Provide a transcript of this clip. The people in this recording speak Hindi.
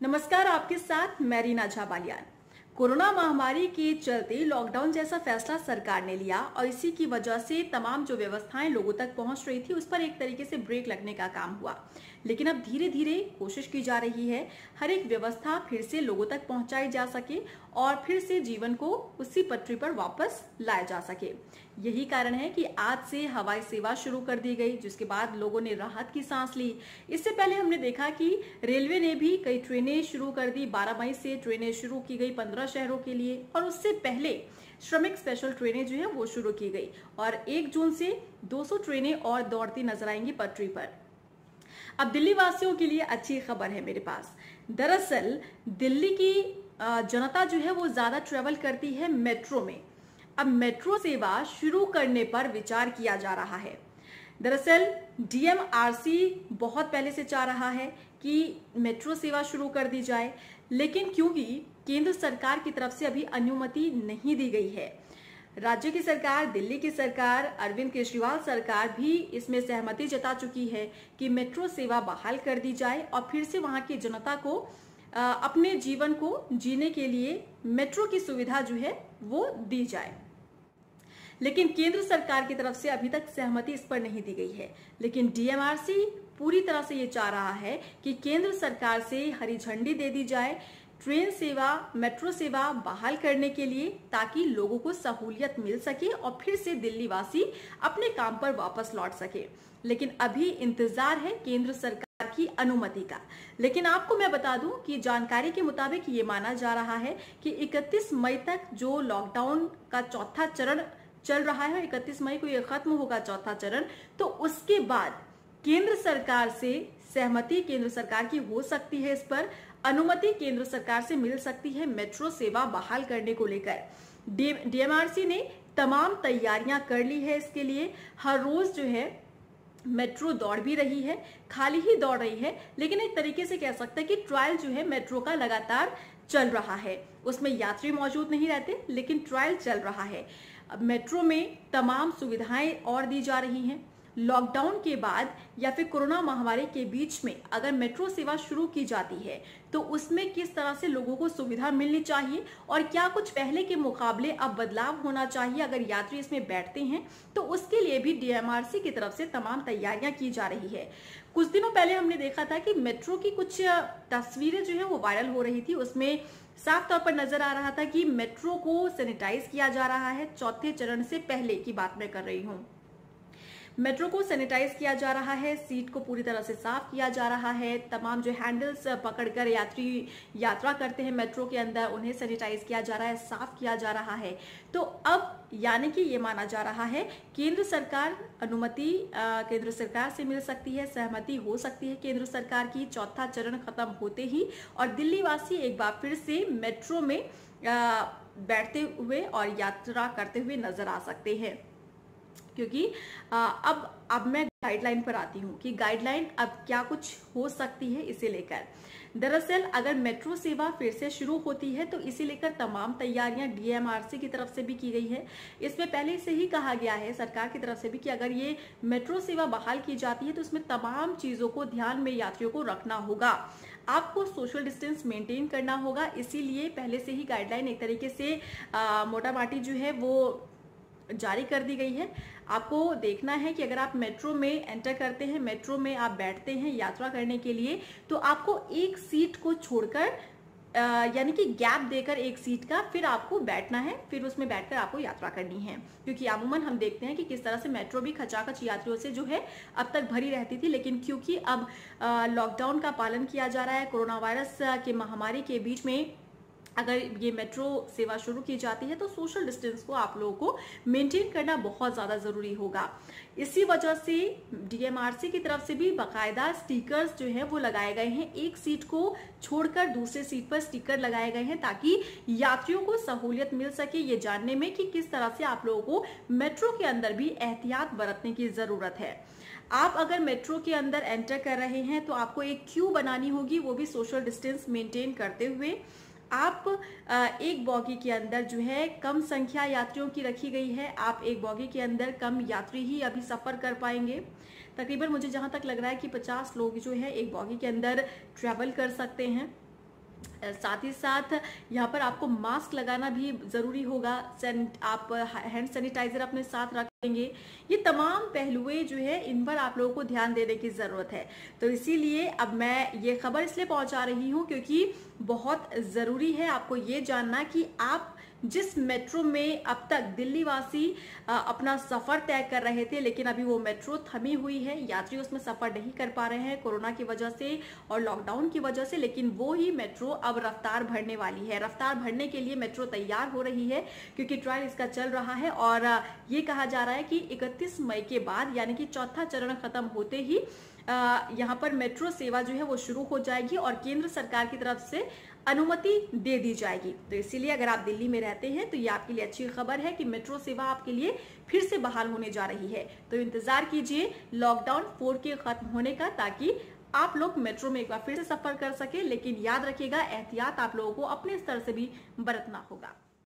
नमस्कार, आपके साथ मैं रीना झा बालियान। कोरोना महामारी के चलते लॉकडाउन जैसा फैसला सरकार ने लिया और इसी की वजह से तमाम जो व्यवस्थाएं लोगों तक पहुंच रही थी उस पर एक तरीके से ब्रेक लगने का काम हुआ। लेकिन अब धीरे धीरे कोशिश की जा रही है हर एक व्यवस्था फिर से लोगों तक पहुंचाई जा सके और फिर से जीवन को उसी पटरी पर वापस लाया जा सके। यही कारण है कि आज से हवाई सेवा शुरू कर दी गई, जिसके बाद लोगों ने राहत की सांस ली। इससे पहले हमने देखा कि रेलवे ने भी कई ट्रेनें शुरू कर दी। 12 मई से ट्रेनें शुरू की गई 15 शहरों के लिए, और उससे पहले श्रमिक स्पेशल ट्रेनें जो है वो शुरू की गई और 1 जून से 200 ट्रेनें और दौड़ती नजर आएंगी पटरी पर। अब दिल्ली वासियों के लिए अच्छी खबर है मेरे पास। दरअसल दिल्ली की जनता जो है वो ज्यादा ट्रेवल करती है मेट्रो में। अब मेट्रो सेवा शुरू करने पर विचार किया जा रहा है। दरअसल डीएमआरसी बहुत पहले से चाह रहा है कि मेट्रो सेवा शुरू कर दी जाए, लेकिन क्योंकि केंद्र सरकार की तरफ से अभी अनुमति नहीं दी गई है, राज्य की सरकार, दिल्ली की सरकार, अरविंद केजरीवाल सरकार भी इसमें सहमति जता चुकी है कि मेट्रो सेवा बहाल कर दी जाए और फिर से वहां की जनता को अपने जीवन को जीने के लिए मेट्रो की सुविधा जो है वो दी जाए। लेकिन केंद्र सरकार की तरफ से अभी तक सहमति इस पर नहीं दी गई है। लेकिन डीएमआरसी पूरी तरह से ये चाह रहा है कि केंद्र सरकार से हरी झंडी दे दी जाए ट्रेन सेवा, मेट्रो सेवा बहाल करने के लिए, ताकि लोगों को सहूलियत मिल सके और फिर से दिल्ली वासी अपने काम पर वापस लौट सके। लेकिन अभी इंतजार है केंद्र सरकार की अनुमति का। लेकिन आपको मैं बता दूं कि जानकारी के मुताबिक ये माना जा रहा है कि 31 मई तक जो लॉकडाउन का चौथा चरण चल रहा है, 31 मई को ये खत्म होगा चौथा चरण, तो उसके बाद केंद्र सरकार से सहमति केंद्र सरकार की हो सकती है, इस पर अनुमति केंद्र सरकार से मिल सकती है मेट्रो सेवा बहाल करने को लेकर। डीएमआरसी ने तमाम तैयारियां कर ली है इसके लिए। हर रोज जो है मेट्रो दौड़ भी रही है, खाली ही दौड़ रही है, लेकिन एक तरीके से कह सकते हैं कि ट्रायल जो है मेट्रो का लगातार चल रहा है। उसमें यात्री मौजूद नहीं रहते, लेकिन ट्रायल चल रहा है। अब मेट्रो में तमाम सुविधाएं और दी जा रही हैं। लॉकडाउन के बाद या फिर कोरोना महामारी के बीच में अगर मेट्रो सेवा शुरू की जाती है तो उसमें किस तरह से लोगों को सुविधा मिलनी चाहिए और क्या कुछ पहले के मुकाबले अब बदलाव होना चाहिए अगर यात्री इसमें बैठते हैं, तो उसके लिए भी डीएमआरसी की तरफ से तमाम तैयारियां की जा रही है। कुछ दिनों पहले हमने देखा था कि मेट्रो की कुछ तस्वीरें जो है वो वायरल हो रही थी। उसमें साफ तौर पर नजर आ रहा था कि मेट्रो को सैनिटाइज किया जा रहा है। चौथे चरण से पहले की बात मैं कर रही हूँ। मेट्रो को सैनिटाइज किया जा रहा है, सीट को पूरी तरह से साफ किया जा रहा है, तमाम जो हैंडल्स पकड़कर यात्री यात्रा करते हैं मेट्रो के अंदर उन्हें सैनिटाइज किया जा रहा है, साफ किया जा रहा है। तो अब यानी कि ये माना जा रहा है केंद्र सरकार अनुमति केंद्र सरकार से मिल सकती है, सहमति हो सकती है केंद्र सरकार की चौथा चरण खत्म होते ही, और दिल्ली वासी एक बार फिर से मेट्रो में बैठते हुए और यात्रा करते हुए नजर आ सकते हैं। क्योंकि अब मैं गाइडलाइन पर आती हूँ कि गाइडलाइन अब क्या कुछ हो सकती है इसे लेकर। दरअसल अगर मेट्रो सेवा फिर से शुरू होती है तो इसे लेकर तमाम तैयारियां डीएमआरसी की तरफ से भी की गई है। इसमें पहले से ही कहा गया है सरकार की तरफ से भी कि अगर ये मेट्रो सेवा बहाल की जाती है तो उसमें तमाम चीजों को ध्यान में यात्रियों को रखना होगा। आपको सोशल डिस्टेंस मेंटेन करना होगा, इसीलिए पहले से ही गाइडलाइन एक तरीके से मोटा माटी जो है वो जारी कर दी गई है। आपको देखना है कि अगर आप मेट्रो में एंटर करते हैं, मेट्रो में आप बैठते हैं यात्रा करने के लिए, तो आपको एक सीट को छोड़कर यानी कि गैप देकर एक सीट का फिर आपको बैठना है, फिर उसमें बैठकर आपको यात्रा करनी है। क्योंकि अमूमन हम देखते हैं कि किस तरह से मेट्रो भी खचाखच यात्रियों से जो है अब तक भरी रहती थी, लेकिन क्योंकि अब लॉकडाउन का पालन किया जा रहा है, कोरोना वायरस के महामारी के बीच में अगर ये मेट्रो सेवा शुरू की जाती है तो सोशल डिस्टेंस को आप लोगों को मेंटेन करना बहुत ज्यादा जरूरी होगा। इसी वजह से डीएमआरसी की तरफ से भी बाकायदा स्टिकर्स जो है वो लगाए गए हैं। एक सीट को छोड़कर दूसरे सीट पर स्टिकर लगाए गए हैं ताकि यात्रियों को सहूलियत मिल सके ये जानने में कि किस तरह से आप लोगों को मेट्रो के अंदर भी एहतियात बरतने की जरूरत है। आप अगर मेट्रो के अंदर एंटर कर रहे हैं तो आपको एक क्यू बनानी होगी, वो भी सोशल डिस्टेंस मेंटेन करते हुए। आप एक बॉगी के अंदर जो है कम संख्या यात्रियों की रखी गई है। आप एक बॉगी के अंदर कम यात्री ही अभी सफर कर पाएंगे। तकरीबन मुझे जहां तक लग रहा है कि 50 लोग जो है एक बॉगी के अंदर ट्रैवल कर सकते हैं। साथ ही साथ यहाँ पर आपको मास्क लगाना भी ज़रूरी होगा। आप हैंड सैनिटाइज़र अपने साथ रखेंगे। ये तमाम पहलुएं जो है इन पर आप लोगों को ध्यान देने की ज़रूरत है। तो इसीलिए अब मैं ये खबर इसलिए पहुंचा रही हूँ क्योंकि बहुत ज़रूरी है आपको ये जानना कि आप जिस मेट्रो में अब तक दिल्ली वासी अपना सफर तय कर रहे थे, लेकिन अभी वो मेट्रो थमी हुई है, यात्री उसमें सफर नहीं कर पा रहे हैं कोरोना की वजह से और लॉकडाउन की वजह से, लेकिन वो ही मेट्रो अब रफ्तार भरने वाली है। रफ्तार भरने के लिए मेट्रो तैयार हो रही है क्योंकि ट्रायल इसका चल रहा है और ये कहा जा रहा है कि 31 मई के बाद यानी कि चौथा चरण खत्म होते ही यहाँ पर मेट्रो सेवा जो है वो शुरू हो जाएगी और केंद्र सरकार की तरफ से अनुमति दे दी जाएगी। तो इसीलिए अगर आप दिल्ली में रहते हैं तो ये आपके लिए अच्छी खबर है कि मेट्रो सेवा आपके लिए फिर से बहाल होने जा रही है। तो इंतजार कीजिए लॉकडाउन 4 के खत्म होने का, ताकि आप लोग मेट्रो में एक बार फिर से सफर कर सके। लेकिन याद रखिएगा, एहतियात आप लोगों को अपने स्तर से भी बरतना होगा।